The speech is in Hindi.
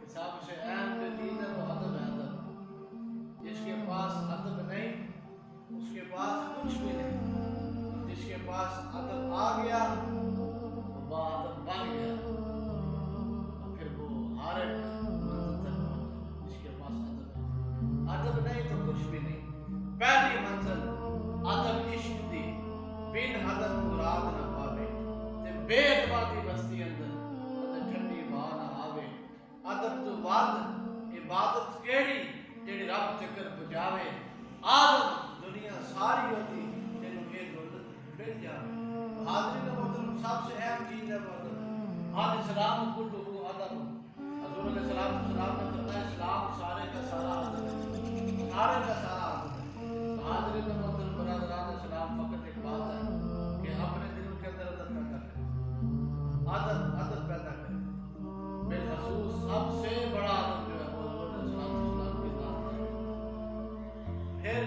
सबसे अहम जो चीज है वो अदब है। अदब जिसके पास अदब नहीं उसके पास कुछ भी नहीं। जिसके पास अदब आ गया वो बाअदब बन गया, और फिर वो हर एक मंजिल तक पहुंचा। जिसके पास अदब है, अदब नहीं तो कुछ भी नहीं। पहली मंजिल अदब इश्क दी, बिन अदब मुराद न पावे, ते बेअदबा दी बस्ती अंदर कदे ठंडी हवा ना आवे। अदब तो बाद इबादत केड़ी जेड़ी रब तक पहुंचावे। आदम दुनिया सारी होती तेनू ये दौलत मिल जावे। हाज़रीन मोहतरम, सबसे अहम चीज है अदब। अल इस्लाम कुल्लुहु अदब। हज़ूर अलैहिस्सलाम ने फरमाया इस्लाम सारे का सारा अदब है, सारे का सारा अदब है। हाज़रीन मोहतरम बरादरान इस्लाम, फकत एक बात है कि अपने दिल के अंदर अदब पैदा करें, अदब पैदा करें। बेखसूस सबसे बड़ा अदब जो है वो हज़ूर अलैहिस्सलाम की ज़ात है। फिर